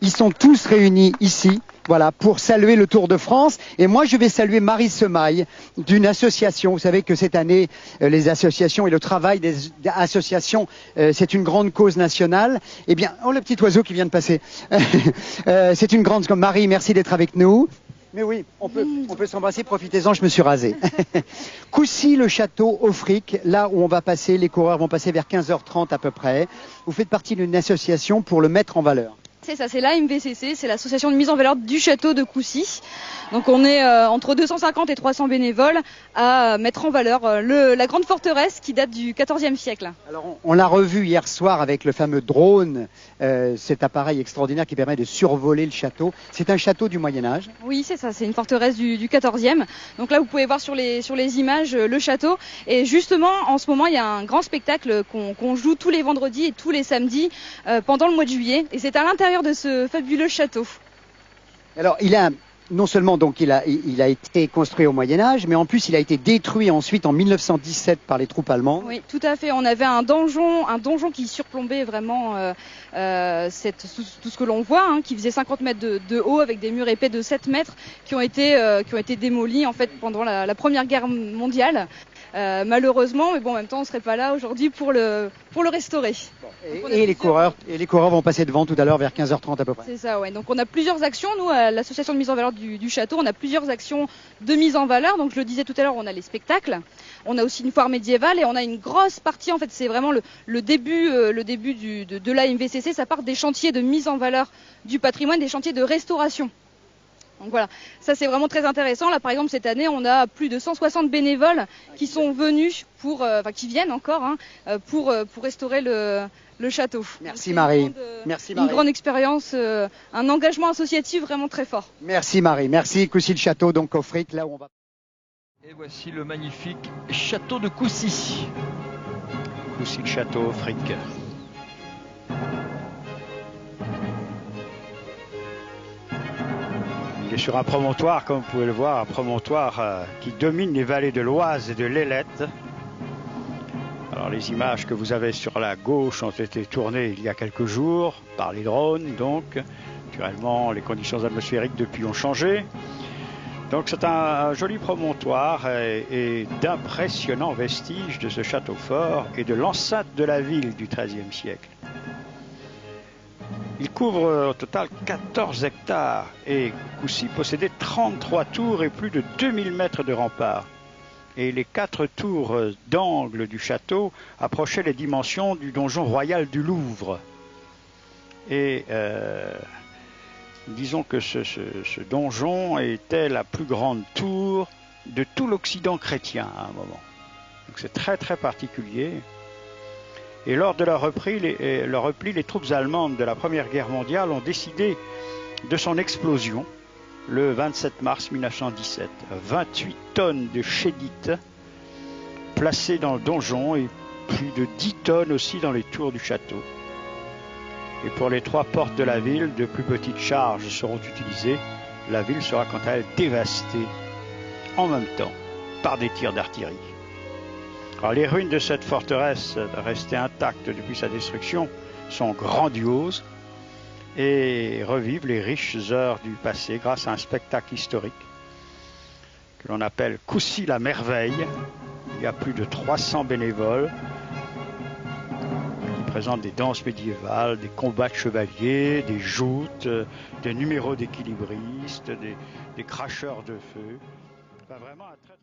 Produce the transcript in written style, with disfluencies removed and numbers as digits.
Ils sont tous réunis ici, voilà, pour saluer le Tour de France. Et moi, je vais saluer Marie Semaille d'une association. Vous savez que cette année, les associations et le travail des associations, c'est une grande cause nationale. Eh bien, oh, le petit oiseau qui vient de passer. C'est une grande... Marie, merci d'être avec nous. Mais oui, on peut s'embrasser, profitez-en, je me suis rasé. Coucy-le-Château, au Fric, là où on va passer, les coureurs vont passer vers 15h30 à peu près. Vous faites partie d'une association pour le mettre en valeur. C'est ça, c'est l'AMVCC, c'est l'association de mise en valeur du château de Coucy. Donc on est entre 250 et 300 bénévoles à mettre en valeur la grande forteresse qui date du XIVe siècle. Alors on l'a revu hier soir avec le fameux drone, cet appareil extraordinaire qui permet de survoler le château. C'est un château du Moyen-Âge. Oui, c'est ça, c'est une forteresse du XIVe. Donc là vous pouvez voir sur les images le château. Et justement en ce moment il y a un grand spectacle qu'on joue tous les vendredis et tous les samedis pendant le mois de juillet. Et c'est à l'intérieur de ce fabuleux château. Alors non seulement donc il a été construit au Moyen-Âge, mais en plus il a été détruit ensuite en 1917 par les troupes allemandes. Oui, tout à fait. On avait un donjon qui surplombait vraiment tout ce que l'on voit, qui faisait 50 mètres de haut avec des murs épais de 7 mètres qui ont été démolis en fait pendant la Première Guerre mondiale. Malheureusement, mais bon, en même temps, on serait pas là aujourd'hui pour le restaurer. Bon, et les coureurs vont passer devant tout à l'heure vers 15h30 à peu près. C'est ça, ouais. Donc on a plusieurs actions, nous, à l'association de mise en valeur du château, on a plusieurs actions de mise en valeur. Donc je le disais tout à l'heure, on a les spectacles, on a aussi une foire médiévale et on a une grosse partie, en fait, c'est vraiment le début de l'AMVCC, ça part des chantiers de mise en valeur du patrimoine, des chantiers de restauration. Donc voilà, ça c'est vraiment très intéressant. Là par exemple cette année on a plus de 160 bénévoles qui sont venus qui viennent encore pour restaurer le château. Merci Marie. Une grande expérience, un engagement associatif vraiment très fort. Merci Marie, merci Coucy-le-Château, donc au Fric, là où on va. Et voici le magnifique château de Coucy. Coucy-le-Château au Fric. Il est sur un promontoire, comme vous pouvez le voir, un promontoire qui domine les vallées de l'Oise et de l'Ailette. Alors les images que vous avez sur la gauche ont été tournées il y a quelques jours par les drones, donc naturellement les conditions atmosphériques depuis ont changé. Donc c'est un joli promontoire et d'impressionnants vestiges de ce château fort et de l'enceinte de la ville du XIIIe siècle. Il couvre au total 14 hectares et Coucy possédait 33 tours et plus de 2000 mètres de remparts. Et les 4 tours d'angle du château approchaient les dimensions du donjon royal du Louvre. Et disons que ce donjon était la plus grande tour de tout l'Occident chrétien à un moment. Donc c'est très très particulier. Et lors de leur repli, les troupes allemandes de la Première Guerre mondiale ont décidé de son explosion le 27 mars 1917. 28 tonnes de chédite placées dans le donjon et plus de 10 tonnes aussi dans les tours du château. Et pour les 3 portes de la ville, de plus petites charges seront utilisées. La ville sera quant à elle dévastée en même temps par des tirs d'artillerie. Alors, les ruines de cette forteresse, restées intactes depuis sa destruction, sont grandioses et revivent les riches heures du passé grâce à un spectacle historique que l'on appelle Coucy la merveille. Il y a plus de 300 bénévoles qui présentent des danses médiévales, des combats de chevaliers, des joutes, des numéros d'équilibristes, des cracheurs de feu. Enfin, vraiment un très